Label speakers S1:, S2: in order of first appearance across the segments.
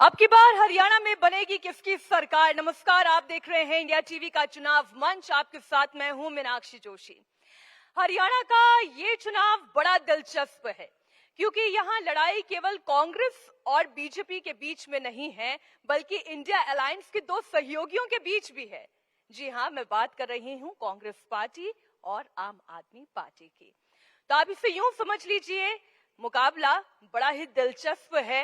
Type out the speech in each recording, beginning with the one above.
S1: अब की बार हरियाणा में बनेगी किसकी सरकार। नमस्कार, आप देख रहे हैं इंडिया टीवी का चुनाव मंच। आपके साथ मैं हूं मीनाक्षी जोशी। हरियाणा का ये चुनाव बड़ा दिलचस्प है क्योंकि यहाँ लड़ाई केवल कांग्रेस और बीजेपी के बीच में नहीं है, बल्कि इंडिया अलायंस के दो सहयोगियों के बीच भी है। जी हाँ, मैं बात कर रही हूँ कांग्रेस पार्टी और आम आदमी पार्टी की। तो आप इसे यूं समझ लीजिए, मुकाबला बड़ा ही दिलचस्प है।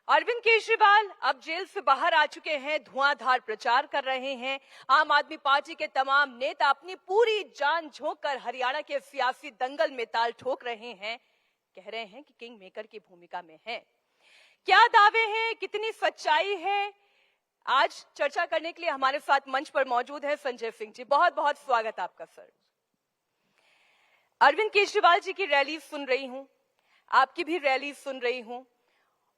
S1: अरविंद केजरीवाल अब जेल से बाहर आ चुके हैं, धुआंधार प्रचार कर रहे हैं। आम आदमी पार्टी के तमाम नेता अपनी पूरी जान झोंक कर हरियाणा के सियासी दंगल में ताल ठोक रहे हैं। कह रहे हैं कि किंग मेकर की भूमिका में है। क्या दावे हैं, कितनी सच्चाई है, आज चर्चा करने के लिए हमारे साथ मंच पर मौजूद है संजय सिंह जी। बहुत बहुत स्वागत आपका सर। अरविंद केजरीवाल जी की रैली सुन रही हूं, आपकी भी रैली सुन रही हूं,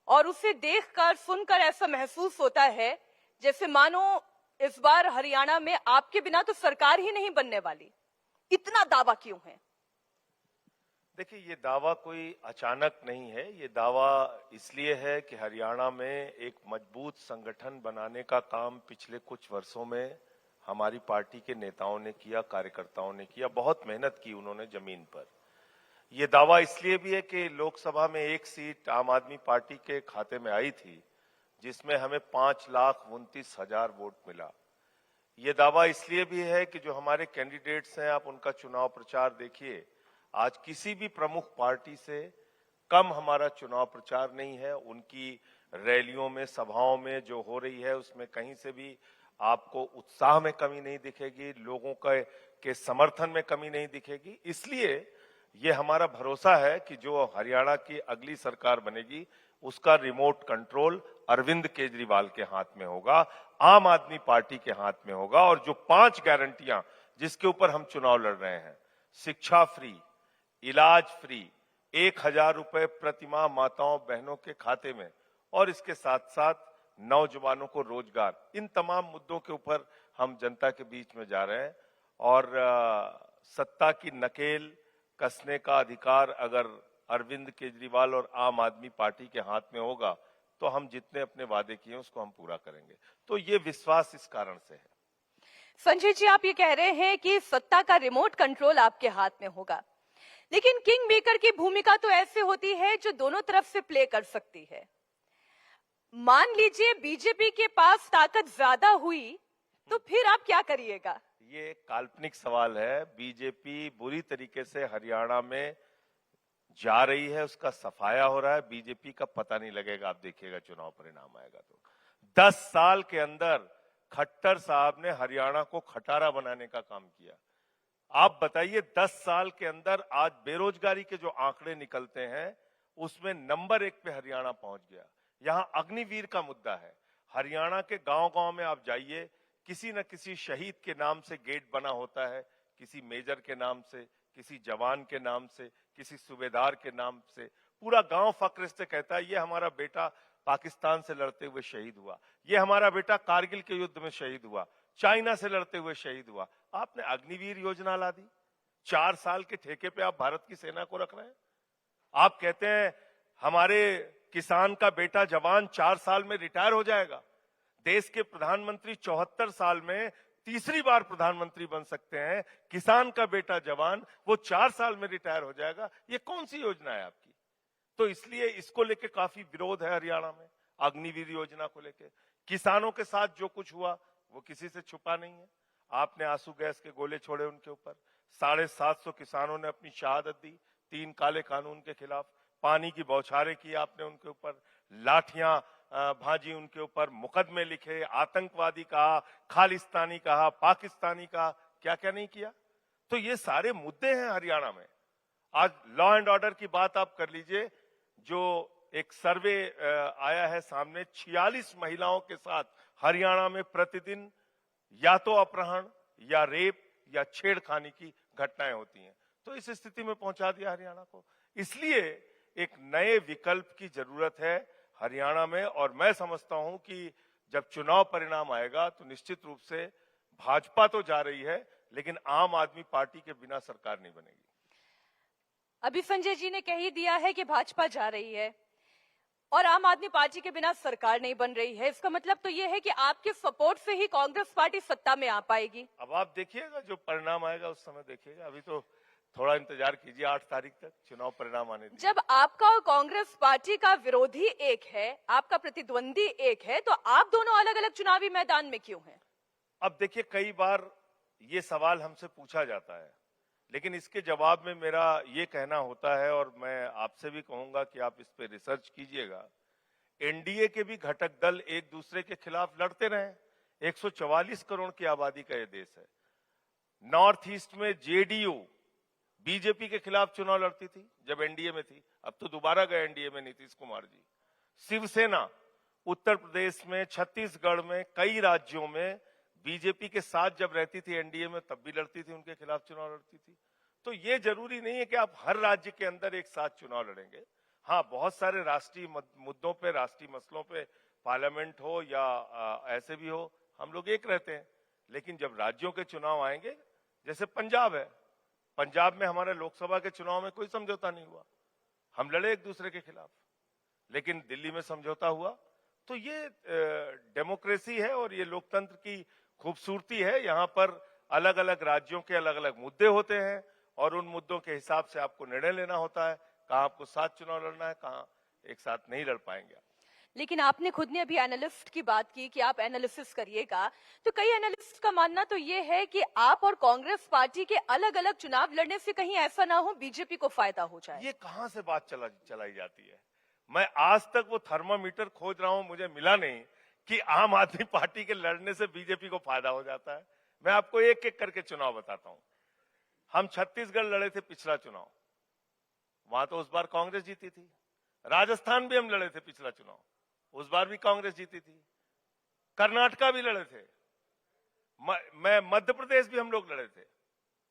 S1: और उसे देखकर सुनकर ऐसा महसूस होता है जैसे मानो इस बार हरियाणा में आपके बिना तो सरकार ही नहीं बनने वाली। इतना दावा क्यों है?
S2: देखिए, ये दावा कोई अचानक नहीं है। ये दावा इसलिए है कि हरियाणा में एक मजबूत संगठन बनाने का काम पिछले कुछ वर्षों में हमारी पार्टी के नेताओं ने किया, कार्यकर्ताओं ने किया। बहुत मेहनत की उन्होंने जमीन पर। ये दावा इसलिए भी है कि लोकसभा में एक सीट आम आदमी पार्टी के खाते में आई थी, जिसमें हमें 5,29,000 वोट मिला। ये दावा इसलिए भी है कि जो हमारे कैंडिडेट्स हैं, आप उनका चुनाव प्रचार देखिए, आज किसी भी प्रमुख पार्टी से कम हमारा चुनाव प्रचार नहीं है। उनकी रैलियों में, सभाओं में जो हो रही है, उसमें कहीं से भी आपको उत्साह में कमी नहीं दिखेगी, लोगों के समर्थन में कमी नहीं दिखेगी। इसलिए ये हमारा भरोसा है कि जो हरियाणा की अगली सरकार बनेगी, उसका रिमोट कंट्रोल अरविंद केजरीवाल के हाथ में होगा, आम आदमी पार्टी के हाथ में होगा। और जो 5 गारंटियां जिसके ऊपर हम चुनाव लड़ रहे हैं, शिक्षा फ्री, इलाज फ्री, 1,000 रुपए प्रतिमाह माताओं बहनों के खाते में, और इसके साथ साथ नौजवानों को रोजगार, इन तमाम मुद्दों के ऊपर हम जनता के बीच में जा रहे हैं। और सत्ता की नकेल कसने का अधिकार अगर अरविंद केजरीवाल और आम आदमी पार्टी के हाथ में होगा, तो हम जितने अपने वादे किए उसको हम पूरा करेंगे। तो ये विश्वास इस कारण से है।
S1: संजय जी, आप ये कह रहे हैं कि सत्ता का रिमोट कंट्रोल आपके हाथ में होगा, लेकिन किंग मेकर की भूमिका तो ऐसे होती है जो दोनों तरफ से प्ले कर सकती है। मान लीजिए बीजेपी के पास ताकत ज्यादा हुई तो फिर आप क्या करिएगा?
S2: ये काल्पनिक सवाल है। बीजेपी बुरी तरीके से हरियाणा में जा रही है, उसका सफाया हो रहा है। बीजेपी का पता नहीं लगेगा, आप देखिएगा चुनाव परिणाम आएगा तो। 10 साल के अंदर खट्टर साहब ने हरियाणा को खटारा बनाने का काम किया। आप बताइए, 10 साल के अंदर आज बेरोजगारी के जो आंकड़े निकलते हैं, उसमें नंबर 1 पे हरियाणा पहुंच गया। यहां अग्निवीर का मुद्दा है। हरियाणा के गांव-गांव में आप जाइए, किसी न किसी शहीद के नाम से गेट बना होता है, किसी मेजर के नाम से, किसी जवान के नाम से, किसी सूबेदार के नाम से। पूरा गांव फक्र से कहता है, ये हमारा बेटा पाकिस्तान से लड़ते हुए शहीद हुआ, ये हमारा बेटा कारगिल के युद्ध में शहीद हुआ, चाइना से लड़ते हुए शहीद हुआ। आपने अग्निवीर योजना ला दी, 4 साल के ठेके पे आप भारत की सेना को रख रहे हैं। आप कहते हैं हमारे किसान का बेटा जवान 4 साल में रिटायर हो जाएगा। देश के प्रधानमंत्री 74 साल में तीसरी बार प्रधानमंत्री बन सकते हैं, किसान का बेटा जवान वो 4 साल में रिटायर हो जाएगा। ये कौन सी योजना है आपकी? तो इसलिए इसको लेके काफी विरोध है हरियाणा में, अग्निवीर योजना को लेके। किसानों के साथ जो कुछ हुआ वो किसी से छुपा नहीं है। आपने आंसू गैस के गोले छोड़े उनके ऊपर, 750 किसानों ने अपनी शहादत दी 3 काले कानून के खिलाफ, पानी की बौछारें की आपने उनके ऊपर, लाठियां भाजी उनके ऊपर, मुकदमे लिखे, आतंकवादी कहा, खालिस्तानी कहा, पाकिस्तानी कहा, क्या क्या नहीं किया। तो ये सारे मुद्दे हैं हरियाणा में। आज लॉ एंड ऑर्डर की बात आप कर लीजिए, जो एक सर्वे आया है सामने, 46 महिलाओं के साथ हरियाणा में प्रतिदिन या तो अपहरण या रेप या छेड़खानी की घटनाएं होती हैं। तो इस स्थिति में पहुंचा दिया हरियाणा को। इसलिए एक नए विकल्प की जरूरत है हरियाणा में। और मैं समझता हूं कि जब चुनाव परिणाम आएगा तो निश्चित रूप से भाजपा तो जा रही है, लेकिन आम आदमी पार्टी के बिना सरकार नहीं बनेगी।
S1: अभी संजय जी ने कह ही दिया है कि भाजपा जा रही है, और आम आदमी पार्टी के बिना सरकार नहीं बन रही है, इसका मतलब तो ये है कि आपके सपोर्ट से ही कांग्रेस पार्टी सत्ता में आ पाएगी।
S2: अब आप देखिएगा, जो परिणाम आएगा उस समय देखिएगा। अभी तो थोड़ा इंतजार कीजिए, 8 तारीख तक चुनाव परिणाम आने दीजिए।
S1: जब आपका और कांग्रेस पार्टी का विरोधी एक है, आपका प्रतिद्वंदी एक है, तो आप दोनों अलग अलग चुनावी मैदान में क्यों हैं?
S2: अब देखिए, कई बार ये सवाल हमसे पूछा जाता है, लेकिन इसके जवाब में मेरा ये कहना होता है, और मैं आपसे भी कहूंगा कि आप इस पे रिसर्च कीजिएगा। एनडीए के भी घटक दल एक दूसरे के खिलाफ लड़ते रहे। 144 करोड़ की आबादी का ये देश है। नॉर्थ ईस्ट में जेडीयू बीजेपी के खिलाफ चुनाव लड़ती थी जब एनडीए में थी, अब तो दोबारा गए एनडीए में नीतीश कुमार जी। शिवसेना उत्तर प्रदेश में, छत्तीसगढ़ में, कई राज्यों में बीजेपी के साथ जब रहती थी एनडीए में, तब भी लड़ती थी, उनके खिलाफ चुनाव लड़ती थी। तो ये जरूरी नहीं है कि आप हर राज्य के अंदर एक साथ चुनाव लड़ेंगे। हाँ, बहुत सारे राष्ट्रीय मुद्दों पे, राष्ट्रीय मसलों पे, पार्लियामेंट हो या ऐसे भी हो, हम लोग एक रहते हैं। लेकिन जब राज्यों के चुनाव आएंगे, जैसे पंजाब है, पंजाब में हमारे लोकसभा के चुनाव में कोई समझौता नहीं हुआ, हम लड़े एक दूसरे के खिलाफ, लेकिन दिल्ली में समझौता हुआ। तो ये डेमोक्रेसी है और ये लोकतंत्र की खूबसूरती है। यहाँ पर अलग अलग राज्यों के अलग अलग मुद्दे होते हैं और उन मुद्दों के हिसाब से आपको निर्णय लेना होता है, कहाँ आपको साथ चुनाव लड़ना है, कहाँ एक साथ नहीं लड़ पाएंगे।
S1: लेकिन आपने खुद ने अभी एनालिस्ट की बात की कि आप एनालिसिस करिएगा, तो कई एनालिस्ट का मानना तो ये है कि आप और कांग्रेस पार्टी के अलग अलग चुनाव लड़ने से कहीं ऐसा ना हो बीजेपी को फायदा हो जाए।
S2: ये कहां से बात चलाई जाती है? मैं आज तक वो थर्मामीटर खोज रहा हूं, मुझे मिला नहीं कि आम आदमी पार्टी के लड़ने से बीजेपी को फायदा हो जाता है। मैं आपको एक एक करके चुनाव बताता हूं। हम छत्तीसगढ़ लड़े थे पिछला चुनाव, वहां तो उस बार कांग्रेस जीती थी। राजस्थान भी हम लड़े थे पिछला चुनाव, उस बार भी कांग्रेस जीती थी। कर्नाटका भी लड़े थे, मैं मध्य प्रदेश भी हम लोग लड़े थे,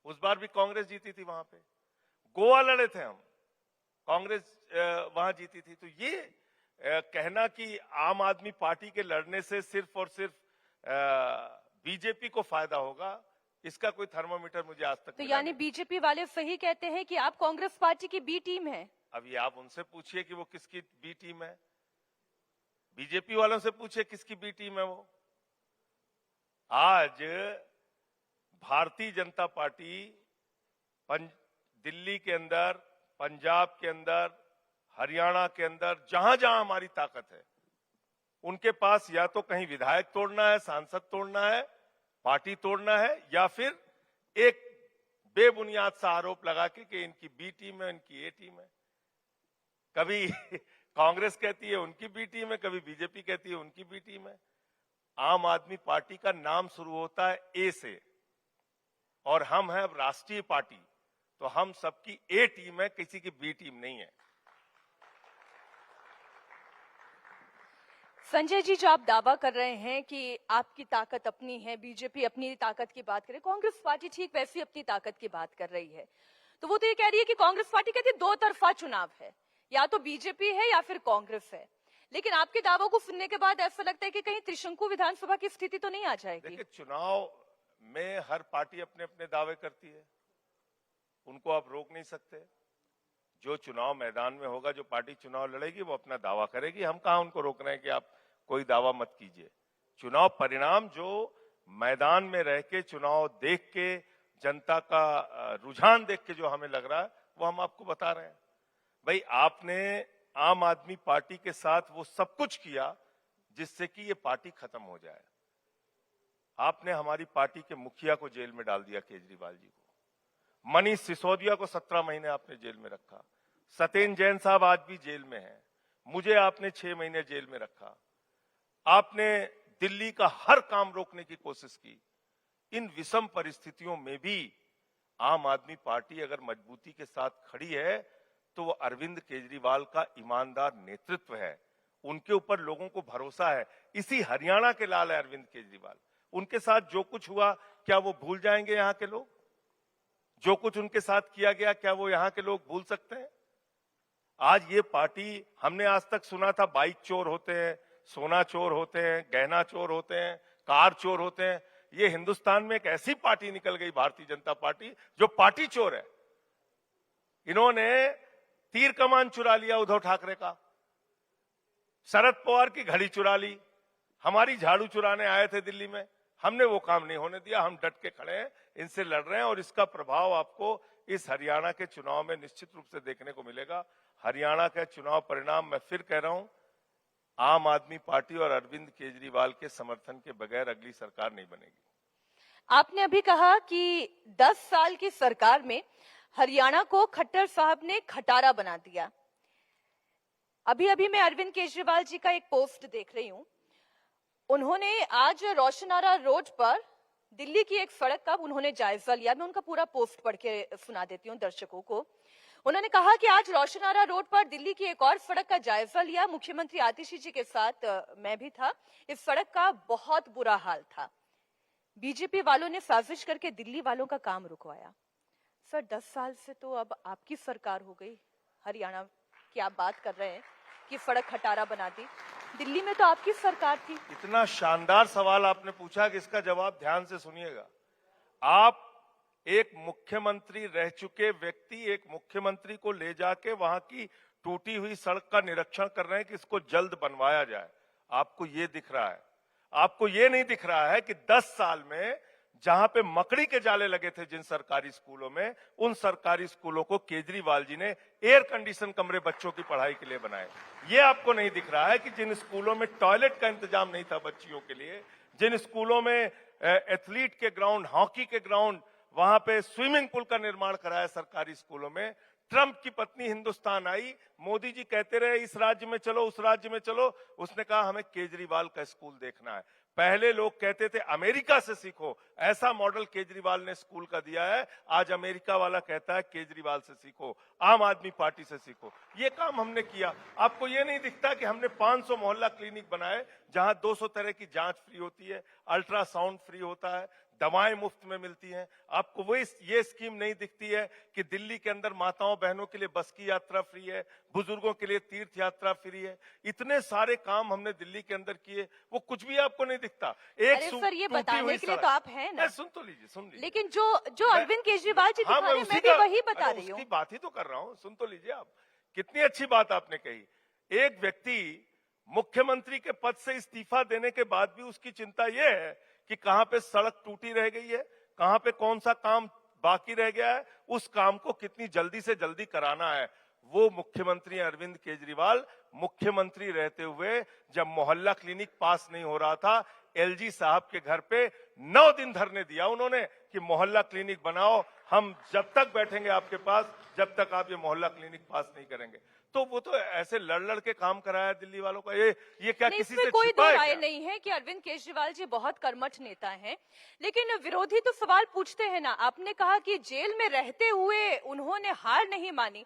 S2: उस बार भी कांग्रेस जीती थी वहां पे। गोवा लड़े थे हम, कांग्रेस वहां जीती थी। तो ये कहना कि आम आदमी पार्टी के लड़ने से सिर्फ और सिर्फ बीजेपी को फायदा होगा, इसका कोई थर्मामीटर मुझे आज तक
S1: तो यानी बीजेपी वाले सही कहते हैं कि आप कांग्रेस पार्टी की बी टीम है?
S2: अब ये आप उनसे पूछिए कि वो किसकी बी टीम है। बीजेपी वालों से पूछिए किसकी बी टीम है वो। आज भारतीय जनता पार्टी दिल्ली के अंदर, पंजाब के अंदर, हरियाणा के अंदर, जहां जहां हमारी ताकत है, उनके पास या तो कहीं विधायक तोड़ना है, सांसद तोड़ना है, पार्टी तोड़ना है, या फिर एक बेबुनियाद सा आरोप लगा के कि इनकी बी टीम है, इनकी ए टीम है। कभी कांग्रेस कहती है उनकी बी टीम है, कभी बीजेपी कहती है उनकी बी टीम है। आम आदमी पार्टी का नाम शुरू होता है ए से, और हम हैं अब राष्ट्रीय पार्टी, तो हम सबकी ए टीम है, किसी की बी टीम नहीं है।
S1: संजय जी, जो आप दावा कर रहे हैं कि आपकी ताकत अपनी है, बीजेपी अपनी ताकत की बात करे, कांग्रेस पार्टी ठीक वैसी अपनी ताकत की बात कर रही है, तो वो तो ये कह रही है कि कांग्रेस पार्टी कहती है दो तरफा चुनाव है, या तो बीजेपी है या फिर कांग्रेस है। लेकिन आपके दावों को सुनने के बाद ऐसा लगता है कि कहीं त्रिशंकु विधानसभा की स्थिति तो नहीं आ जाएगी?
S2: देखिए, चुनाव में हर पार्टी अपने अपने दावे करती है, उनको आप रोक नहीं सकते। जो चुनाव मैदान में होगा, जो पार्टी चुनाव लड़ेगी, वो अपना दावा करेगी। हम कहां उनको रोक रहे हैं कि आप कोई दावा मत कीजिए। चुनाव परिणाम जो मैदान में रह के, चुनाव देख के, जनता का रुझान देख के जो हमें लग रहा है, वो हम आपको बता रहे हैं। भाई, आपने आम आदमी पार्टी के साथ वो सब कुछ किया जिससे कि ये पार्टी खत्म हो जाए। आपने हमारी पार्टी के मुखिया को जेल में डाल दिया, केजरीवाल जी को। मनीष सिसोदिया को 17 महीने आपने जेल में रखा। सत्येंद्र जैन साहब आज भी जेल में हैं। मुझे आपने 6 महीने जेल में रखा। आपने दिल्ली का हर काम रोकने की कोशिश की। इन विषम परिस्थितियों में भी आम आदमी पार्टी अगर मजबूती के साथ खड़ी है, तो वो अरविंद केजरीवाल का ईमानदार नेतृत्व है। उनके ऊपर लोगों को भरोसा है। इसी हरियाणा के लाल है अरविंद केजरीवाल। उनके साथ जो कुछ हुआ, क्या वो भूल जाएंगे यहाँ के लोग? जो कुछ उनके साथ किया गया, क्या वो यहाँ के लोग भूल सकते हैं? आज ये पार्टी, हमने आज तक सुना था बाइक चोर होते हैं, सोना चोर होते हैं, गहना चोर होते हैं, कार चोर होते हैं। ये हिंदुस्तान में एक ऐसी पार्टी निकल गई, भारतीय जनता पार्टी, जो पार्टी चोर है। इन्होंने तीर कमान चुरा लिया उद्धव ठाकरे का। शरद पवार की घड़ी चुरा ली, हमारी झाड़ू चुराने आए थे दिल्ली में, हमने वो काम नहीं होने दिया। हम डट के खड़े हैं, इनसे लड़ रहे हैं और इसका प्रभाव आपको इस हरियाणा के चुनाव में निश्चित रूप से देखने को मिलेगा। हरियाणा का चुनाव परिणाम, मैं फिर कह रहा हूं, आम आदमी पार्टी और अरविंद केजरीवाल के समर्थन के बगैर अगली सरकार नहीं बनेगी।
S1: आपने अभी कहा कि 10 साल की सरकार में हरियाणा को खट्टर साहब ने खटारा बना दिया। अभी अभी मैं अरविंद केजरीवाल जी का एक पोस्ट देख रही हूं। उन्होंने आज रोशनारा रोड पर दिल्ली की एक सड़क का उन्होंने जायजा लिया। मैं उनका पूरा पोस्ट पढ़ के सुना देती हूं दर्शकों को। उन्होंने कहा कि आज रोशनारा रोड पर दिल्ली की एक और सड़क का जायजा लिया। मुख्यमंत्री आतिशी जी के साथ मैं भी था। इस सड़क का बहुत बुरा हाल था। बीजेपी वालों ने साजिश करके दिल्ली वालों का काम रुकवाया। सर, 10 साल से तो अब आपकी सरकार हो गई, हरियाणा की आप बात कर रहे हैं कि सड़क खटारा बना दी। दिल्ली में तो आपकी सरकार थी।
S2: इतना शानदार सवाल आपने पूछा कि इसका जवाब ध्यान से सुनिएगा। आप एक मुख्यमंत्री रह चुके व्यक्ति एक मुख्यमंत्री को ले जाके वहां की टूटी हुई सड़क का निरीक्षण कर रहे हैं कि इसको जल्द बनवाया जाए। आपको ये दिख रहा है, आपको ये नहीं दिख रहा है कि 10 साल में जहां पे मकड़ी के जाले लगे थे जिन सरकारी स्कूलों में, उन सरकारी स्कूलों को केजरीवाल जी ने एयर कंडीशन कमरे बच्चों की पढ़ाई के लिए बनाए। ये आपको नहीं दिख रहा है कि जिन स्कूलों में टॉयलेट का इंतजाम नहीं था बच्चियों के लिए, जिन स्कूलों में एथलीट के ग्राउंड, हॉकी के ग्राउंड, वहां पे स्विमिंग पूल का निर्माण कराया सरकारी स्कूलों में। ट्रंप की पत्नी हिंदुस्तान आई, मोदी जी कहते रहे इस राज्य में चलो, उस राज्य में चलो, उसने कहा हमें केजरीवाल का स्कूल देखना है। पहले लोग कहते थे अमेरिका से सीखो, ऐसा मॉडल केजरीवाल ने स्कूल का दिया है। आज अमेरिका वाला कहता है केजरीवाल से सीखो, आम आदमी पार्टी से सीखो। ये काम हमने किया। आपको ये नहीं दिखता कि हमने 500 मोहल्ला क्लिनिक बनाए जहां 200 तरह की जांच फ्री होती है, अल्ट्रासाउंड फ्री होता है, दवाएं मुफ्त में मिलती हैं। आपको वो ये स्कीम नहीं दिखती है कि दिल्ली के अंदर माताओं बहनों के लिए बस की यात्रा फ्री है, बुजुर्गों के लिए तीर्थ यात्रा फ्री है। इतने सारे काम हमने दिल्ली के अंदर किए, वो कुछ भी आपको नहीं दिखता।
S1: अरे सर, ये बताने के लिए तो आप हैं ना।
S2: सुन तो लीजिए, सुन लीजिए।
S1: लेकिन जो अरविंद केजरीवाल जी दिखा रहे हैं, मैं भी वही बता रही हूँ।
S2: उसकी बात ही तो कर रहा हूँ, सुन तो लीजिए आप। कितनी अच्छी बात आपने कही। एक व्यक्ति मुख्यमंत्री के पद से इस्तीफा देने के बाद भी उसकी चिंता यह है कि कहां पे सड़क टूटी रह गई है, कहां पे कौन सा काम बाकी रह गया है, उस काम को कितनी जल्दी से जल्दी कराना है। वो मुख्यमंत्री अरविंद केजरीवाल मुख्यमंत्री रहते हुए जब मोहल्ला क्लिनिक पास नहीं हो रहा था, एलजी साहब के घर पे 9 दिन धरने दिया उन्होंने कि मोहल्ला क्लिनिक बनाओ, हम जब तक बैठेंगे आपके पास जब तक आप ये मोहल्ला क्लिनिक पास नहीं करेंगे। तो वो तो ऐसे लड़ के काम कराया दिल्ली वालों का। ये क्या किसी से
S1: कोई
S2: छिपा
S1: दो
S2: है
S1: राय
S2: क्या?
S1: नहीं है कि अरविंद केजरीवाल जी बहुत कर्मठ नेता हैं, लेकिन विरोधी तो सवाल पूछते हैं ना। आपने कहा कि जेल में रहते हुए उन्होंने हार नहीं मानी।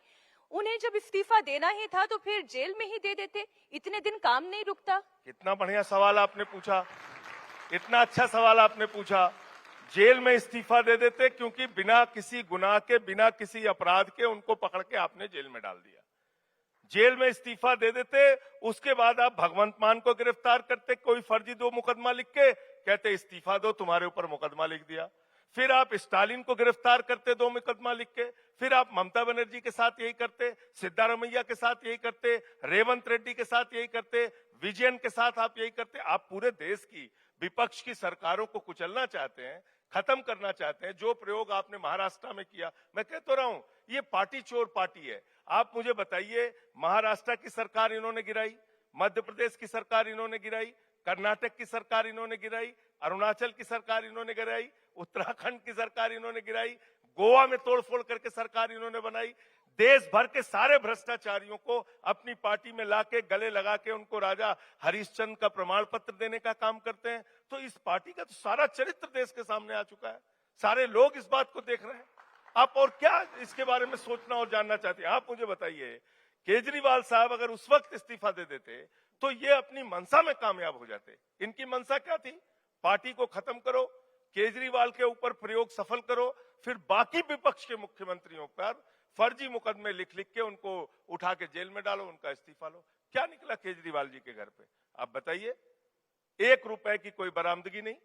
S1: उन्हें जब इस्तीफा देना ही था तो फिर जेल में ही दे देते, इतने दिन काम नहीं रुकता।
S2: कितना बढ़िया सवाल आपने पूछा, इतना अच्छा सवाल आपने पूछा। जेल में इस्तीफा दे देते क्योंकि बिना किसी गुनाह के, बिना किसी अपराध के उनको पकड़ के आपने जेल में डाल दिया। जेल में इस्तीफा दे देते, उसके बाद आप भगवंत मान को गिरफ्तार करते, कोई फर्जी 2 मुकदमा लिख के, कहते इस्तीफा दो, तुम्हारे ऊपर मुकदमा लिख दिया। फिर आप स्टालिन को गिरफ्तार करते 2 मुकदमा लिख के, फिर आप ममता बनर्जी के साथ यही करते, सिद्धारमैया के साथ यही करते, रेवंत रेड्डी के साथ यही करते, विजयन के साथ आप यही करते। आप पूरे देश की विपक्ष की सरकारों को कुचलना चाहते हैं, खत्म करना चाहते हैं। जो प्रयोग आपने महाराष्ट्र में किया, मैं कह तो रहा हूं, ये पार्टी चोर पार्टी है। आप मुझे बताइए, महाराष्ट्र की सरकार इन्होंने गिराई, मध्य प्रदेश की सरकार इन्होंने गिराई, कर्नाटक की सरकार इन्होंने गिराई, अरुणाचल की सरकार इन्होंने गिराई, उत्तराखंड की सरकार इन्होंने गिराई, गोवा में तोड़फोड़ करके सरकार इन्होंने बनाई। देश भर के सारे भ्रष्टाचारियों को अपनी पार्टी में लाके गले लगा के उनको राजा हरिश्चंद्र का प्रमाण पत्र देने का काम करते हैं। तो इस पार्टी का तो सारा चरित्र देश के सामने आ चुका है, सारे लोग इस बात को देख रहे हैं। आप और क्या इसके बारे में सोचना और जानना चाहते हैं? आप मुझे बताइए, केजरीवाल साहब अगर उस वक्त इस्तीफा दे देते तो ये अपनी मंशा में कामयाब हो जाते। इनकी मंशा क्या थी? पार्टी को खत्म करो, केजरीवाल के ऊपर प्रयोग सफल करो, फिर बाकी विपक्ष के मुख्यमंत्रियों पर फर्जी मुकदमे लिख के उनको उठा के जेल में डालो, उनका इस्तीफा लो। क्या निकला केजरीवाल जी के घर पे? आप बताइए। 1 रुपए की कोई बरामदगी नहीं,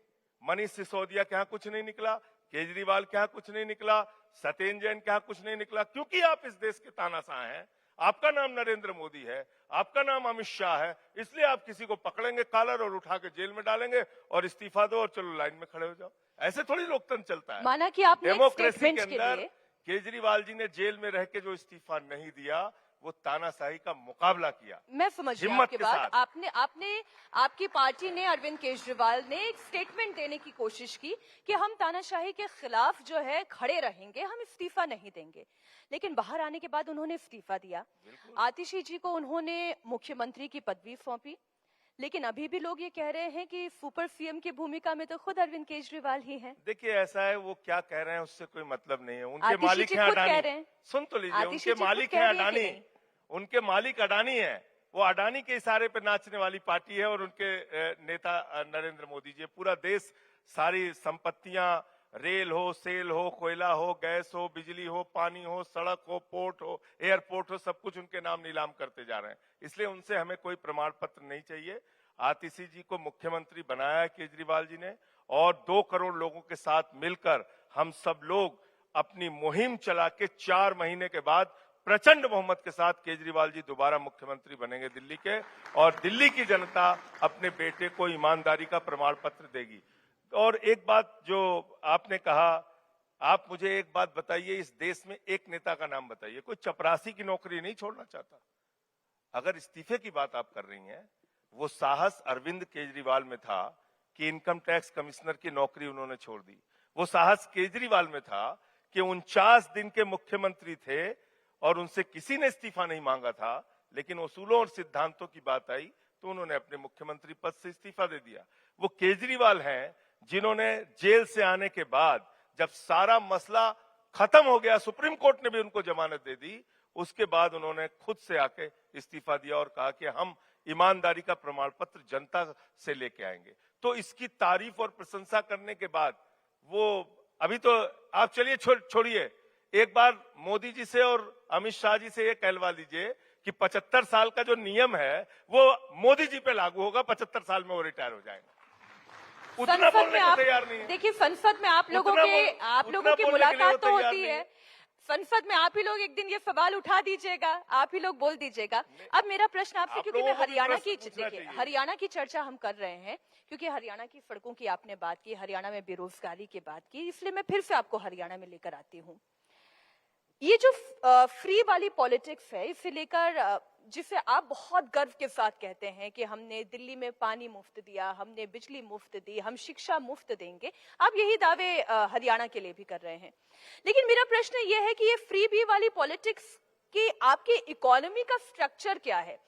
S2: मनीष सिसोदिया के यहां कुछ नहीं निकला, केजरीवाल के यहां कुछ नहीं निकला, सत्येंद्र जैन के यहां कुछ नहीं निकला, क्योंकि आप इस देश के तानाशाह हैं। आपका नाम नरेंद्र मोदी है, आपका नाम अमित शाह है, इसलिए आप किसी को पकड़ेंगे कॉलर और उठा के जेल में डालेंगे और इस्तीफा दो और चलो लाइन में खड़े हो जाओ। ऐसे थोड़ी लोकतंत्र चलता है।
S1: माना कि आपने एक
S2: डेमोक्रेसी
S1: स्टेटमेंट
S2: के
S1: के
S2: अंदर
S1: लिए
S2: केजरीवाल जी ने जेल में रह के जो इस्तीफा नहीं दिया, वो तानाशाही का मुकाबला किया।
S1: मैं समझ गई
S2: हिम्मत
S1: आपकी
S2: के
S1: बात।
S2: साथ।
S1: आपने आपकी पार्टी ने, अरविंद केजरीवाल ने एक स्टेटमेंट देने की कोशिश की कि हम तानाशाही के खिलाफ जो है खड़े रहेंगे, हम इस्तीफा नहीं देंगे। लेकिन बाहर आने के बाद उन्होंने इस्तीफा दिया। आतिशी जी को उन्होंने मुख्यमंत्री की पदवी सौंपी। लेकिन अभी भी लोग ये कह रहे हैं कि सुपर सीएम की भूमिका में तो खुद अरविंद केजरीवाल ही हैं।
S2: देखिए ऐसा है, वो क्या कह रहे हैं उससे कोई मतलब नहीं है। उनके
S1: आतिशी
S2: मालिक
S1: जी
S2: हैं
S1: खुद कह रहे
S2: अडानी।
S1: हैं।
S2: सुन तो लीजिए,
S1: आतिशी
S2: उनके
S1: जी खुद
S2: मालिक
S1: कह
S2: हैं
S1: रही है कि
S2: अडानी,
S1: नहीं।
S2: उनके मालिक अडानी है। वो अडानी के इशारे पे नाचने वाली पार्टी है और उनके नेता नरेंद्र मोदी जी। पूरा देश, सारी संपत्तियां, रेल हो, सेल हो, कोयला हो, गैस हो, बिजली हो, पानी हो, सड़क हो, पोर्ट हो, एयरपोर्ट हो, सब कुछ उनके नाम नीलाम करते जा रहे हैं। इसलिए उनसे हमें कोई प्रमाण पत्र नहीं चाहिए। आतिशी जी को मुख्यमंत्री बनाया है केजरीवाल जी ने, और 2 करोड़ लोगों के साथ मिलकर हम सब लोग अपनी मुहिम चला के 4 महीने के बाद प्रचंड बहुमत के साथ केजरीवाल जी दोबारा मुख्यमंत्री बनेंगे दिल्ली के, और दिल्ली की जनता अपने बेटे को ईमानदारी का प्रमाण पत्र देगी। और एक बात जो आपने कहा, आप मुझे एक बात बताइए, इस देश में एक नेता का नाम बताइए, कोई चपरासी की नौकरी नहीं छोड़ना चाहता। अगर इस्तीफे की बात आप कर रही हैं, वो साहस अरविंद केजरीवाल में था कि इनकम टैक्स कमिश्नर की नौकरी उन्होंने छोड़ दी। वो साहस केजरीवाल में था कि 49 दिन के मुख्यमंत्री थे और उनसे किसी ने इस्तीफा नहीं मांगा था, लेकिन उसूलों और सिद्धांतों की बात आई तो उन्होंने अपने मुख्यमंत्री पद से इस्तीफा दे दिया। वो केजरीवाल हैं जिन्होंने जेल से आने के बाद, जब सारा मसला खत्म हो गया, सुप्रीम कोर्ट ने भी उनको जमानत दे दी, उसके बाद उन्होंने खुद से आके इस्तीफा दिया और कहा कि हम ईमानदारी का प्रमाण पत्र जनता से लेके आएंगे। तो इसकी तारीफ और प्रशंसा करने के बाद वो अभी तो आप चलिए छोड़िए, एक बार मोदी जी से और अमित शाह जी से ये कहलवा लीजिए कि 75 साल का जो नियम है वो मोदी जी पे लागू होगा, 75 साल में वो रिटायर हो जाएंगे। उतना बोलने को तैयार नहीं है।
S1: देखिए, संसद में आप लोगों की मुलाकात तो होती है। संसद में आप ही लोग एक दिन ये सवाल उठा दीजिएगा, आप ही लोग बोल दीजिएगा। अब मेरा प्रश्न आपसे, क्योंकि मैं हरियाणा की चर्चा हम कर रहे हैं, क्योंकि हरियाणा की सड़कों की आपने बात की, हरियाणा में बेरोजगारी की बात की, इसलिए मैं फिर से आपको हरियाणा में लेकर आती हूँ। ये जो फ्री वाली पॉलिटिक्स है, इसे लेकर जिसे आप बहुत गर्व के साथ कहते हैं कि हमने दिल्ली में पानी मुफ्त दिया, हमने बिजली मुफ्त दी, हम शिक्षा मुफ्त देंगे, आप यही दावे हरियाणा के लिए भी कर रहे हैं। लेकिन मेरा प्रश्न ये है कि ये फ्री बी वाली पॉलिटिक्स की आपकी इकोनॉमी का स्ट्रक्चर क्या है?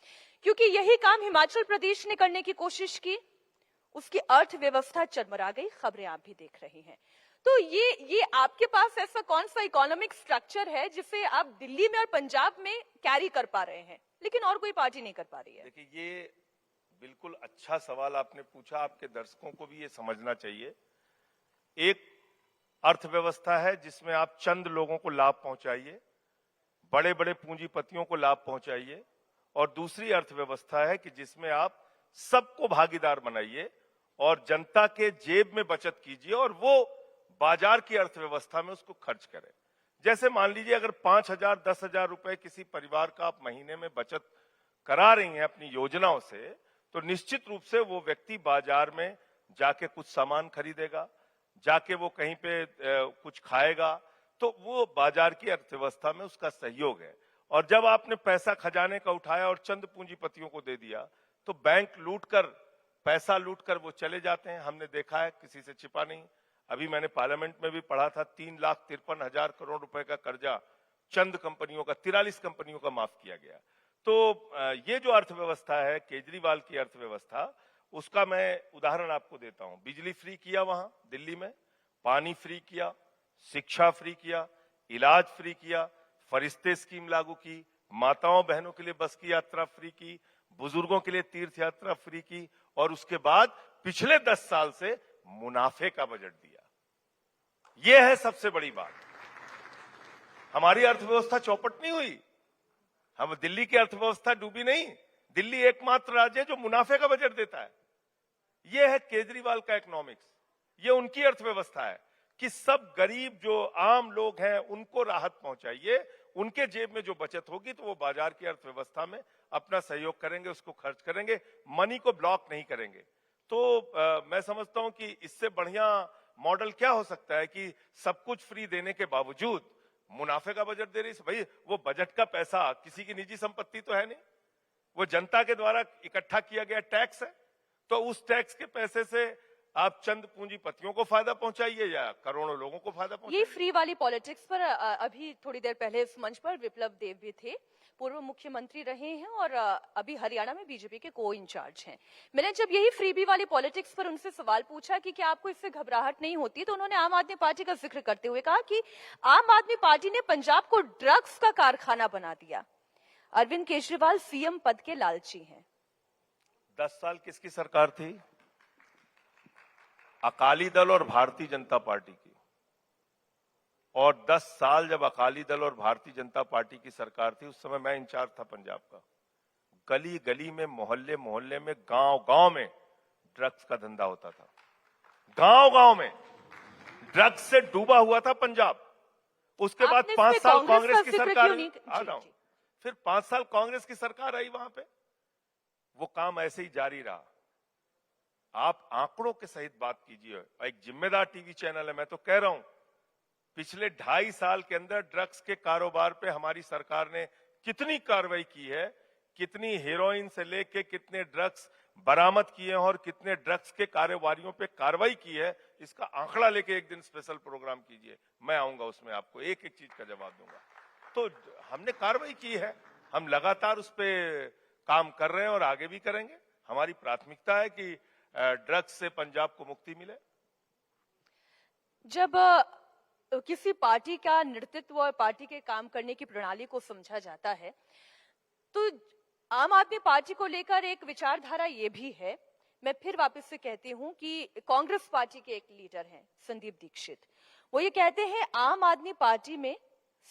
S1: क्योंकि यही काम हिमाचल प्रदेश ने करने की कोशिश की, उसकी अर्थव्यवस्था चरमरा गई, खबरें आप भी देख रही हैं। तो ये आपके पास ऐसा कौन सा इकोनॉमिक स्ट्रक्चर है जिसे आप दिल्ली में और पंजाब में कैरी कर पा रहे हैं, लेकिन और कोई पार्टी नहीं कर पा रही है?
S2: देखिए, ये बिल्कुल अच्छा सवाल आपने पूछा। आपके दर्शकों को भी ये समझना चाहिए, एक अर्थव्यवस्था है जिसमें आप चंद लोगों को लाभ पहुंचाइए, बड़े बड़े पूंजीपतियों को लाभ पहुंचाइए, और दूसरी अर्थव्यवस्था है कि जिसमें आप सबको भागीदार बनाइए और जनता के जेब में बचत कीजिए और वो बाजार की अर्थव्यवस्था में उसको खर्च करें। जैसे मान लीजिए, अगर 5,000 10,000 रुपए किसी परिवार का आप महीने में बचत करा रही हैं अपनी योजनाओं से, तो निश्चित रूप से वो व्यक्ति बाजार में जाके कुछ सामान खरीदेगा, जाके वो कहीं पे कुछ खाएगा, तो वो बाजार की अर्थव्यवस्था में उसका सहयोग है। और जब आपने पैसा खजाने का उठाया और चंद पूंजीपतियों को दे दिया, तो बैंक लूटकर, पैसा लूटकर वो चले जाते हैं। हमने देखा है, किसी से छिपा नहीं। अभी मैंने पार्लियामेंट में भी पढ़ा था, 3,53,000 करोड़ रुपए का कर्जा चंद कंपनियों का, 43 कंपनियों का माफ किया गया। तो ये जो अर्थव्यवस्था है, केजरीवाल की अर्थव्यवस्था, उसका मैं उदाहरण आपको देता हूं। बिजली फ्री किया वहां दिल्ली में, पानी फ्री किया, शिक्षा फ्री किया, इलाज फ्री किया, फरिश्ते स्कीम लागू की, माताओं बहनों के लिए बस की यात्रा फ्री की, बुजुर्गों के लिए तीर्थ यात्रा फ्री की, और उसके बाद पिछले 10 साल से मुनाफे का बजट दिया। यह है सबसे बड़ी बात। हमारी अर्थव्यवस्था चौपट नहीं हुई, हम दिल्ली की अर्थव्यवस्था डूबी नहीं। दिल्ली एकमात्र राज्य है जो मुनाफे का बजट देता है। यह है केजरीवाल का इकोनॉमिक्स, ये उनकी अर्थव्यवस्था है कि सब गरीब जो आम लोग हैं उनको राहत पहुंचाइए, उनके जेब में जो बचत होगी तो वो बाजार की अर्थव्यवस्था में अपना सहयोग करेंगे, उसको खर्च करेंगे, मनी को ब्लॉक नहीं करेंगे। तो मैं समझता हूं कि इससे बढ़िया मॉडल क्या हो सकता है कि सब कुछ फ्री देने के बावजूद मुनाफे का बजट दे रही है। भाई वो बजट का पैसा किसी की निजी संपत्ति तो है नहीं, वो जनता के द्वारा इकट्ठा किया गया टैक्स है। तो उस टैक्स के पैसे से आप चंद पूंजीपतियों को फायदा पहुंचाइए या करोड़ों लोगों को फायदा
S1: ये
S2: पहुंचाइए।
S1: फ्री वाली पॉलिटिक्स पर अभी थोड़ी देर पहले इस मंच पर विप्लव देव भी थे, पूर्व मुख्यमंत्री रहे हैं और अभी हरियाणा में बीजेपी के को इंचार्ज हैं। मैंने जब यही फ्रीबी वाली पॉलिटिक्स पर उनसे सवाल पूछा कि क्या आपको इससे घबराहट नहीं होती, तो उन्होंने आम आदमी पार्टी का जिक्र करते हुए कहा कि आम आदमी पार्टी ने पंजाब को ड्रग्स का कारखाना बना दिया। अरविंद केजरीवाल सीएम पद के लालची हैं।
S2: 10 साल किसकी सरकार थी? अकाली दल और भारतीय जनता पार्टी की। और 10 साल जब अकाली दल और भारतीय जनता पार्टी की सरकार थी, उस समय मैं इंचार्ज था पंजाब का। गली गली में, मोहल्ले मोहल्ले में, गांव गांव में ड्रग्स का धंधा होता था। गांव गांव में ड्रग्स से डूबा हुआ था पंजाब। उसके बाद 5 साल कांग्रेस की सरकार आ रहा हूं, फिर 5 साल कांग्रेस की सरकार आई, वहां पे वो काम ऐसे ही जारी रहा। आप आंकड़ों के सहित बात कीजिए। एक जिम्मेदार टीवी चैनल है, मैं तो कह रहा हूं, पिछले 2.5 साल के अंदर ड्रग्स के कारोबार पे हमारी सरकार ने कितनी कार्रवाई की है, कितनी हेरोइन से लेके कितने ड्रग्स बरामद किए हैं और कितने ड्रग्स के कारोबारियों पे कार्रवाई की है, इसका आंकड़ा लेके एक दिन स्पेशल प्रोग्राम कीजिए। मैं आऊंगा, उसमें आपको एक एक चीज का जवाब दूंगा। तो हमने कार्रवाई की है, हम लगातार उस पर काम कर रहे हैं और आगे भी करेंगे। हमारी प्राथमिकता है कि ड्रग्स से पंजाब को मुक्ति मिले।
S1: जब किसी पार्टी का नेतृत्व और पार्टी के काम करने की प्रणाली को समझा जाता है, तो आम आदमी पार्टी को लेकर एक विचारधारा ये भी है। मैं फिर वापस से कहती हूं कि कांग्रेस पार्टी के एक लीडर हैं संदीप दीक्षित, वो ये कहते हैं आम आदमी पार्टी में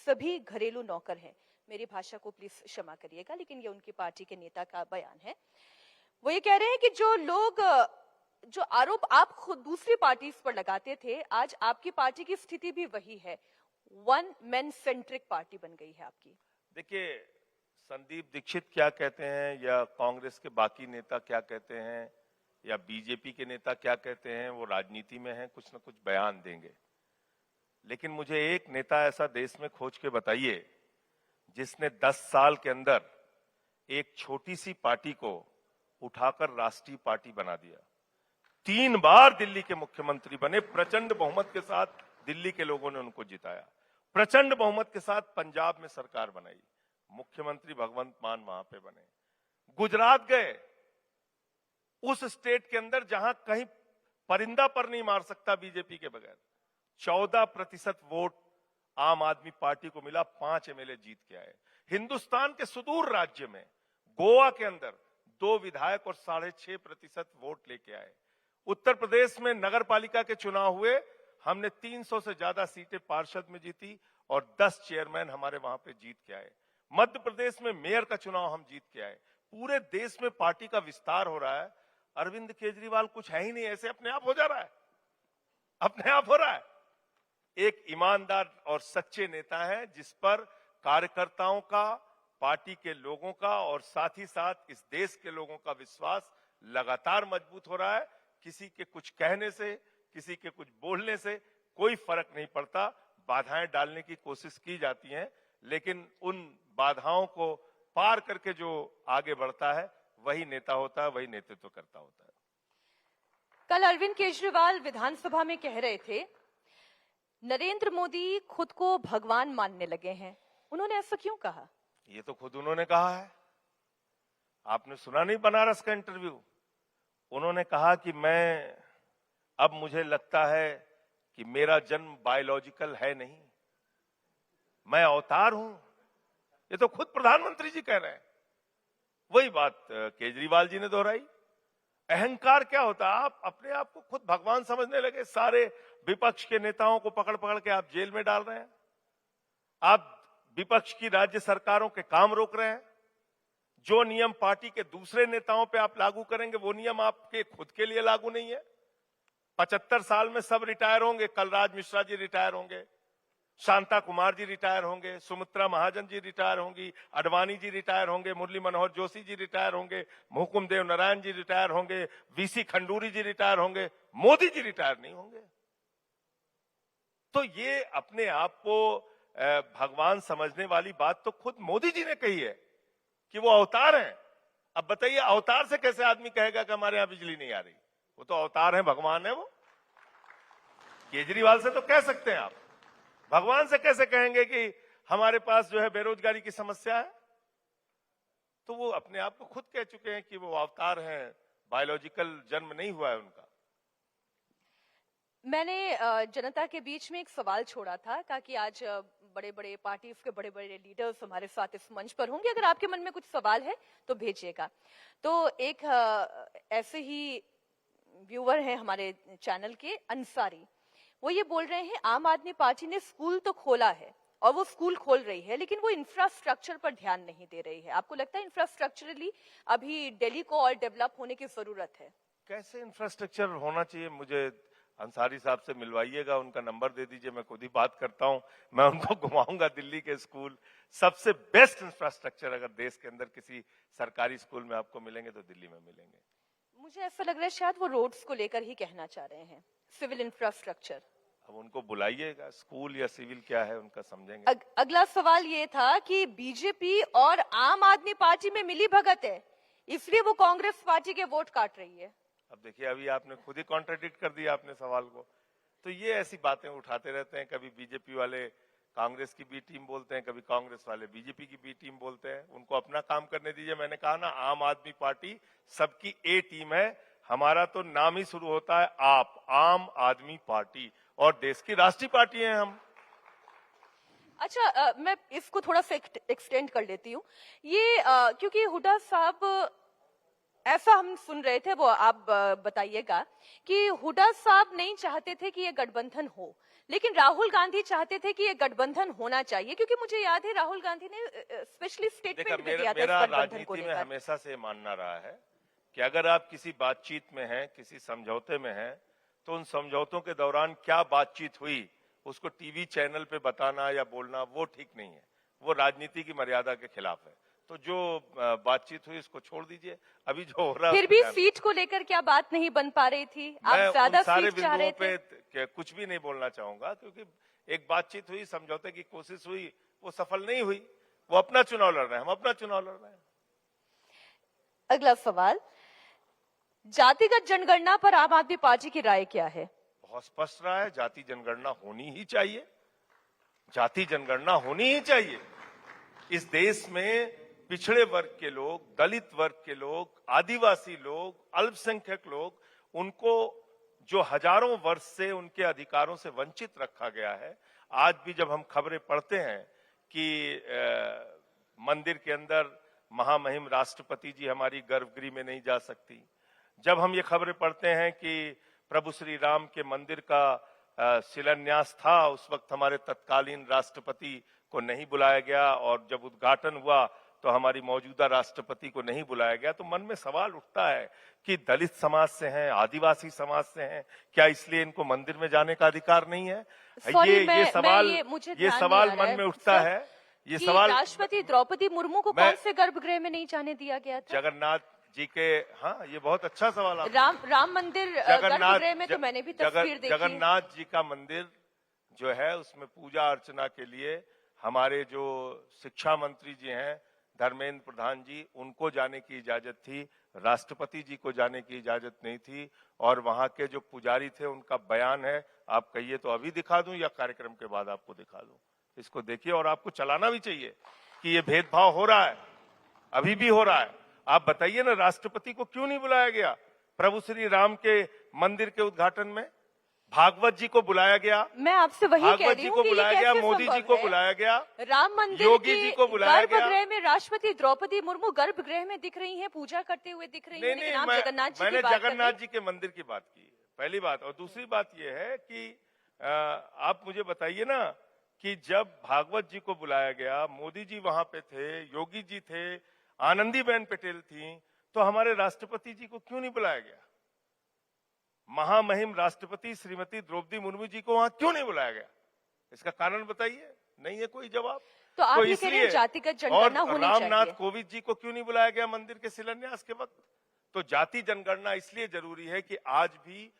S1: सभी घरेलू नौकर हैं। मेरी भाषा को प्लीज क्षमा करिएगा, लेकिन ये उनकी पार्टी के नेता का बयान है। वो ये कह रहे हैं कि जो आरोप आप खुद दूसरी पार्टी पर लगाते थे, आज आपकी पार्टी की स्थिति भी वही है। वन मैन सेंट्रिक पार्टी बन गई है आपकी।
S2: देखिए, संदीप दीक्षित क्या कहते हैं या कांग्रेस के बाकी नेता क्या कहते हैं या बीजेपी के नेता क्या कहते हैं, वो राजनीति में हैं, कुछ न कुछ बयान देंगे। लेकिन मुझे एक नेता ऐसा देश में खोज के बताइए जिसने 10 साल के अंदर एक छोटी सी पार्टी को उठाकर राष्ट्रीय पार्टी बना दिया। 3 बार दिल्ली के मुख्यमंत्री बने, प्रचंड बहुमत के साथ दिल्ली के लोगों ने उनको जिताया, प्रचंड बहुमत के साथ पंजाब में सरकार बनाई, मुख्यमंत्री भगवंत मान वहां पे बने। गुजरात गए, उस स्टेट के अंदर जहां कहीं परिंदा पर नहीं मार सकता बीजेपी के बगैर, 14% वोट आम आदमी पार्टी को मिला, 5 एमएलए जीत के आए। हिंदुस्तान के सुदूर राज्य में गोवा के अंदर 2 विधायक और 6.5% वोट लेके आए। उत्तर प्रदेश में नगर पालिका के चुनाव हुए, हमने 300 से ज्यादा सीटें पार्षद में जीती और 10 चेयरमैन हमारे वहां पे जीत के आए। मध्य प्रदेश में मेयर का चुनाव हम जीत के आए। पूरे देश में पार्टी का विस्तार हो रहा है। अरविंद केजरीवाल कुछ है ही नहीं, ऐसे अपने आप हो जा रहा है, अपने आप हो रहा है। एक ईमानदार और सच्चे नेता है जिस पर कार्यकर्ताओं का, पार्टी के लोगों का और साथ ही साथ इस देश के लोगों का विश्वास लगातार मजबूत हो रहा है। किसी के कुछ कहने से, किसी के कुछ बोलने से कोई फर्क नहीं पड़ता। बाधाएं डालने की कोशिश की जाती हैं, लेकिन उन बाधाओं को पार करके जो आगे बढ़ता है वही नेता होता है, वही नेतृत्व करता होता है।
S1: कल अरविंद केजरीवाल विधानसभा में कह रहे थे नरेंद्र मोदी खुद को भगवान मानने लगे हैं। उन्होंने ऐसा क्यों कहा?
S2: ये तो खुद उन्होंने कहा है। आपने सुना नहीं बनारस का इंटरव्यू? उन्होंने कहा कि अब मुझे लगता है कि मेरा जन्म बायोलॉजिकल है नहीं, मैं अवतार हूं। ये तो खुद प्रधानमंत्री जी कह रहे हैं। वही बात केजरीवाल जी ने दोहराई। अहंकार क्या होता है? आप अपने आप को खुद भगवान समझने लगे। सारे विपक्ष के नेताओं को पकड़ पकड़ के आप जेल में डाल रहे हैं। आप विपक्ष की राज्य सरकारों के काम रोक रहे हैं। जो नियम पार्टी के दूसरे नेताओं पे आप लागू करेंगे, वो नियम आपके खुद के लिए लागू नहीं है। 75 साल में सब रिटायर होंगे, कलराज मिश्रा जी रिटायर होंगे, शांता कुमार जी रिटायर होंगे, सुमित्रा महाजन जी रिटायर होंगी, अडवाणी जी रिटायर होंगे, मुरली मनोहर जोशी जी रिटायर होंगे, मुकुम देव नारायण जी रिटायर होंगे, वीसी खंडूरी जी रिटायर होंगे, मोदी जी रिटायर नहीं होंगे। तो ये अपने आप को भगवान समझने वाली बात तो खुद मोदी जी ने कही है कि वो अवतार हैं। अब बताइए, अवतार से कैसे आदमी कहेगा कि हमारे यहां बिजली नहीं आ रही? वो तो अवतार है, भगवान है वो। केजरीवाल से तो कह सकते हैं आप, भगवान से कैसे कहेंगे कि हमारे पास जो है बेरोजगारी की समस्या है? तो वो अपने आप को खुद कह चुके हैं कि वो अवतार हैं, बायोलॉजिकल जन्म नहीं हुआ है उनका।
S1: मैंने जनता के बीच में एक सवाल छोड़ा था ताकि आज बड़े बड़े पार्टीज के बड़े बड़े लीडर्स हमारे साथ इस मंच पर होंगे। अगर आपके मन में कुछ सवाल है तो भेजिएगा। तो एक ऐसे ही व्यूअर हैं हमारे चैनल के, अंसारी, वो ये बोल रहे हैं आम आदमी पार्टी ने स्कूल तो खोला है और वो स्कूल खोल रही है, लेकिन वो इंफ्रास्ट्रक्चर पर ध्यान नहीं दे रही है। आपको लगता है इंफ्रास्ट्रक्चरली अभी दिल्ली को और डेवलप होने की जरूरत है?
S2: कैसे इंफ्रास्ट्रक्चर होना चाहिए? मुझे अंसारी साहब से मिलवाइएगा, उनका नंबर दे दीजिए, मैं खुद ही बात करता हूं। मैं उनको घुमाऊंगा दिल्ली के स्कूल। सबसे बेस्ट इंफ्रास्ट्रक्चर अगर देश के अंदर किसी सरकारी स्कूल में आपको मिलेंगे तो दिल्ली में मिलेंगे।
S1: मुझे ऐसा लग रहा है शायद वो रोड्स को लेकर ही कहना चाह रहे हैं, सिविल इंफ्रास्ट्रक्चर।
S2: अब उनको बुलाइएगा, स्कूल या सिविल क्या है उनका समझेंगे।
S1: अगला सवाल ये था कि बीजेपी और आम आदमी पार्टी में मिली भगत है, इसलिए वो कांग्रेस पार्टी के वोट काट रही है।
S2: अब देखिए, अभी आपने खुद ही कॉन्ट्रडिक्ट कर दिया अपने सवाल को। तो ये ऐसी बातें उठाते रहते हैं, कभी बीजेपी वाले कांग्रेस की बी टीम बोलते हैं, कभी कांग्रेस वाले बीजेपी की बी टीम बोलते हैं। उनको अपना काम करने दीजिए। मैंने कहा ना, आम आदमी पार्टी सबकी ए टीम है। हमारा तो नाम ही शुरू होता है आप, आम आदमी पार्टी, और देश की राष्ट्रीय पार्टी है हम।
S1: अच्छा, मैं इसको थोड़ा सा एक्सटेंड कर लेती हूँ। ये क्योंकि हुड्डा साहब, ऐसा हम सुन रहे थे, वो आप बताइएगा कि हुड्डा साहब नहीं चाहते थे कि ये गठबंधन हो, लेकिन राहुल गांधी चाहते थे कि ये गठबंधन होना चाहिए, क्योंकि मुझे याद है राहुल गांधी ने स्पेशली स्टेटमेंट भी दिया था इस गठबंधन को
S2: राजनीति में
S1: लेकर।
S2: हमेशा से मानना रहा है कि अगर आप किसी बातचीत में हैं, किसी समझौते में हैं, तो उन समझौतों के दौरान क्या बातचीत हुई उसको टीवी चैनल पे बताना या बोलना वो ठीक नहीं है। वो राजनीति की मर्यादा के खिलाफ है। तो जो बातचीत हुई उसको छोड़ दीजिए। अभी जो हो रहा है,
S1: फिर भी सीट को लेकर क्या बात नहीं बन पा रही थी? आप ज्यादा सीट चाह रहे थे?
S2: पे कुछ भी नहीं बोलना चाहूंगा, क्योंकि एक बातचीत हुई, समझौते की कोशिश हुई, वो सफल नहीं हुई। वो अपना चुनाव लड़ रहे हैं, हम अपना चुनाव लड़ रहे हैं।
S1: अगला सवाल, जातिगत जनगणना पर आम आदमी पार्टी की राय क्या है?
S2: बहुत स्पष्ट रहा है, जाति जनगणना होनी ही चाहिए। जाति जनगणना होनी ही चाहिए। इस देश में पिछड़े वर्ग के लोग, दलित वर्ग के लोग, आदिवासी लोग, अल्पसंख्यक लोग, उनको जो हजारों वर्ष से उनके अधिकारों से वंचित रखा गया है, आज भी जब हम खबरें पढ़ते हैं कि मंदिर के अंदर महामहिम राष्ट्रपति जी हमारी गर्भगृह में नहीं जा सकती, जब हम ये खबरें पढ़ते हैं कि प्रभु श्री राम के मंदिर का शिलान्यास था, उस वक्त हमारे तत्कालीन राष्ट्रपति को नहीं बुलाया गया, और जब उद्घाटन हुआ तो हमारी मौजूदा राष्ट्रपति को नहीं बुलाया गया, तो मन में सवाल उठता है कि दलित समाज से हैं, आदिवासी समाज से हैं, क्या इसलिए इनको मंदिर में जाने का अधिकार नहीं है? ये सवाल मन में उठता है। ये सवाल,
S1: राष्ट्रपति द्रौपदी मुर्मू को कौन से गर्भगृह में नहीं जाने दिया गया था?
S2: जगन्नाथ जी के, हाँ, ये बहुत अच्छा सवाल है।
S1: राम मंदिर गर्भगृह में तो मैंने भी तस्वीर देखी।
S2: जगन्नाथ जी का मंदिर जो है, उसमें पूजा अर्चना के लिए हमारे जो शिक्षा मंत्री जी हैं, धर्मेंद्र प्रधान जी, उनको जाने की इजाजत थी, राष्ट्रपति जी को जाने की इजाजत नहीं थी। और वहां के जो पुजारी थे, उनका बयान है, आप कहिए तो अभी दिखा दूं या कार्यक्रम के बाद आपको दिखा दूं? इसको देखिए, और आपको चलाना भी चाहिए कि ये भेदभाव हो रहा है, अभी भी हो रहा है। आप बताइए ना, राष्ट्रपति को क्यों नहीं बुलाया गया प्रभु श्री राम के मंदिर के उद्घाटन में? भागवत जी को बुलाया गया,
S1: मैं आपसे वही कह रही हूँ कि
S2: बुलाया गया, मोदी जी को बुलाया गया,
S1: राम मंदिर
S2: योगी जी को बुलाया गया।
S1: गर्भगृह में राष्ट्रपति द्रौपदी मुर्मू गर्भगृह में दिख रही हैं, पूजा करते हुए दिख रही हैं, लेकिन आप जगन्नाथ जी
S2: मैंने जगन्नाथ जी के मंदिर की बात की, पहली बात। और दूसरी बात यह है कि आप मुझे बताइए ना कि जब भागवत जी को बुलाया गया, मोदी जी वहां पे थे, योगी जी थे, आनंदीबेन पटेल थी, तो हमारे राष्ट्रपति जी को क्यों नहीं बुलाया गया? महामहिम राष्ट्रपति श्रीमती द्रौपदी मुर्मू जी को वहां क्यों नहीं बुलाया गया? इसका कारण बताइए, नहीं है कोई जवाब।
S1: तो आप ये कह रहे हैं जातिगत जनगणना होनी चाहिए।
S2: रामनाथ कोविंद जी को क्यों नहीं बुलाया गया मंदिर के शिलान्यास के वक्त? तो जाति जनगणना इसलिए जरूरी है कि आज भी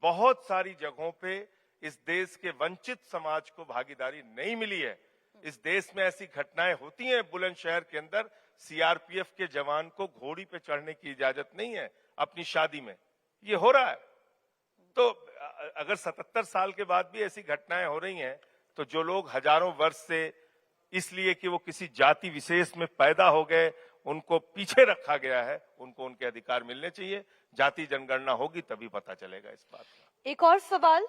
S2: बहुत सारी जगहों पे इस देश के वंचित समाज को भागीदारी नहीं मिली है। इस देश में ऐसी घटनाएं होती हैं, बुलंदशहर के अंदर सीआरपीएफ के जवान को घोड़ी पे चढ़ने की इजाजत नहीं है अपनी शादी में, ये हो रहा है। तो अगर 77 साल के बाद भी ऐसी घटनाएं हो रही हैं, तो जो लोग हजारों वर्ष से इसलिए कि वो किसी जाति विशेष में पैदा हो गए उनको पीछे रखा गया है, उनको उनके अधिकार मिलने चाहिए। जाति जनगणना होगी तभी पता चलेगा इस बात का।
S1: एक और सवाल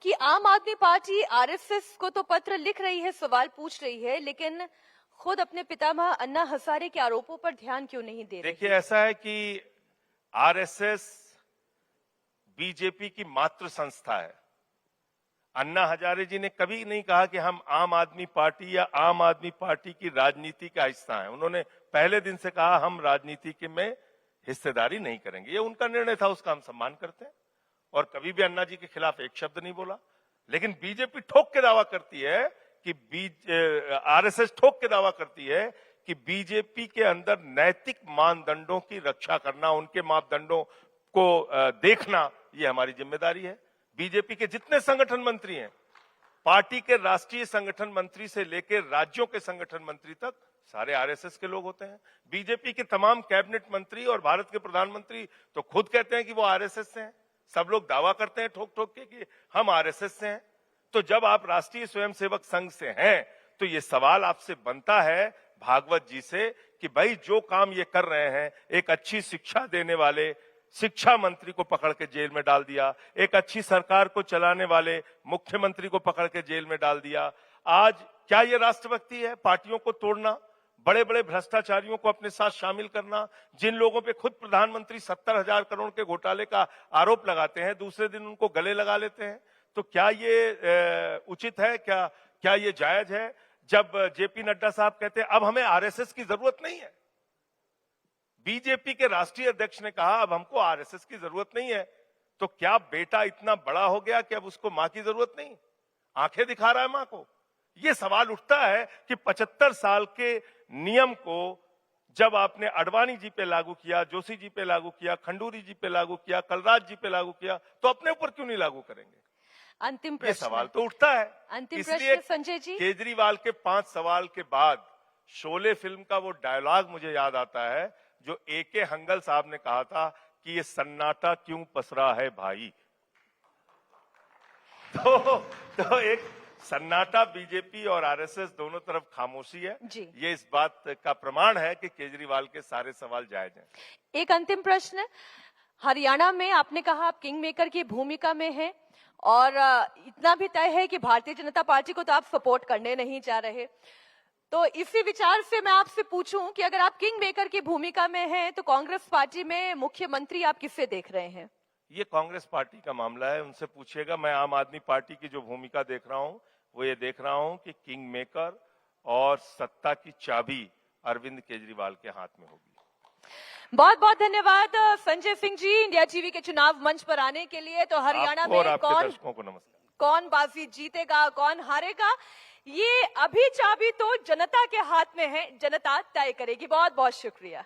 S1: कि आम आदमी पार्टी आरएसएस को तो पत्र लिख रही है, सवाल पूछ रही है, लेकिन खुद अपने पितामह अन्ना हजारे के आरोपों पर ध्यान क्यों नहीं दे रही?
S2: देखिए, ऐसा है कि आरएसएस बीजेपी की मातृ संस्था है। अन्ना हजारे जी ने कभी नहीं कहा कि हम आम आदमी पार्टी या आम आदमी पार्टी की राजनीति का हिस्सा हैं। उन्होंने पहले दिन से कहा हम राजनीति के में हिस्सेदारी नहीं करेंगे। ये उनका निर्णय था, उसका हम सम्मान करते हैं और कभी भी अन्ना जी के खिलाफ एक शब्द नहीं बोला। लेकिन बीजेपी ठोक के दावा करती है कि आरएसएस ठोक के दावा करती है कि बीजेपी के अंदर नैतिक मानदंडों की रक्षा करना, उनके मापदंडों को देखना, ये हमारी जिम्मेदारी है। बीजेपी के जितने संगठन मंत्री हैं, पार्टी के राष्ट्रीय संगठन मंत्री से लेकर राज्यों के संगठन मंत्री तक सारे आरएसएस के लोग होते हैं। बीजेपी के तमाम कैबिनेट मंत्री और भारत के प्रधानमंत्री तो खुद कहते हैं कि वो आरएसएस से हैं। सब लोग दावा करते हैं ठोक ठोक के कि हम आरएसएस से हैं। तो जब आप राष्ट्रीय स्वयंसेवक संघ से हैं, तो ये सवाल आपसे बनता है भागवत जी से कि भाई जो काम ये कर रहे हैं, एक अच्छी शिक्षा देने वाले शिक्षा मंत्री को पकड़ के जेल में डाल दिया, एक अच्छी सरकार को चलाने वाले मुख्यमंत्री को पकड़ के जेल में डाल दिया। आज क्या ये राष्ट्रभक्ति है? पार्टियों को तोड़ना, बड़े बड़े भ्रष्टाचारियों को अपने साथ शामिल करना, जिन लोगों पे खुद प्रधानमंत्री 70,000 करोड़ के घोटाले का आरोप लगाते हैं, दूसरे दिन उनको गले लगा लेते हैं। तो क्या ये उचित है? क्या ये जायज है? जब जेपी नड्डा साहब कहते हैं अब हमें आरएसएस की जरूरत नहीं है, बीजेपी के राष्ट्रीय अध्यक्ष ने कहा अब हमको आरएसएस की जरूरत नहीं है, तो क्या बेटा इतना बड़ा हो गया कि अब उसको मां की जरूरत नहीं? आंखें दिखा रहा है मां को? यह सवाल उठता है कि 75 साल के नियम को जब आपने अडवाणी जी पे लागू किया, जोशी जी पे लागू किया, खंडूरी जी पे लागू किया, कलराज जी पे लागू किया, तो अपने ऊपर क्यों नहीं लागू करेंगे?
S1: अंतिम प्रश्न,
S2: सवाल तो उठता है।
S1: अंतिम प्रश्न संजय जी।
S2: केजरीवाल के 5 सवाल के बाद शोले फिल्म का वो डायलॉग मुझे याद आता है जो एके हंगल साहब ने कहा था कि ये सन्नाटा क्यों पसरा है भाई। तो एक सन्नाटा बीजेपी और आरएसएस दोनों तरफ खामोशी है
S1: जी।
S2: ये इस बात का प्रमाण है कि केजरीवाल के सारे सवाल जायज हैं।
S1: एक अंतिम प्रश्न, हरियाणा में आपने कहा आप किंग मेकर की भूमिका में हैं और इतना भी तय है कि भारतीय जनता पार्टी को तो आप सपोर्ट करने नहीं जा रहे, तो इसी विचार से मैं आपसे पूछूं कि अगर आप किंग मेकर की भूमिका में हैं तो कांग्रेस पार्टी में मुख्यमंत्री आप किससे देख रहे हैं?
S2: ये कांग्रेस पार्टी का मामला है, उनसे पूछिएगा। मैं आम आदमी पार्टी की जो भूमिका देख रहा हूं वो ये देख रहा हूं कि किंग मेकर और सत्ता की चाबी अरविंद केजरीवाल के हाथ में होगी।
S1: बहुत बहुत धन्यवाद संजय सिंह जी इंडिया टीवी के चुनाव मंच पर आने के लिए। तो हरियाणा में
S2: दर्शकों को नमस्कार।
S1: कौन बाजी जीतेगा, कौन हारेगा, ये अभी चाबी तो जनता के हाथ में है, जनता तय करेगी। बहुत बहुत शुक्रिया।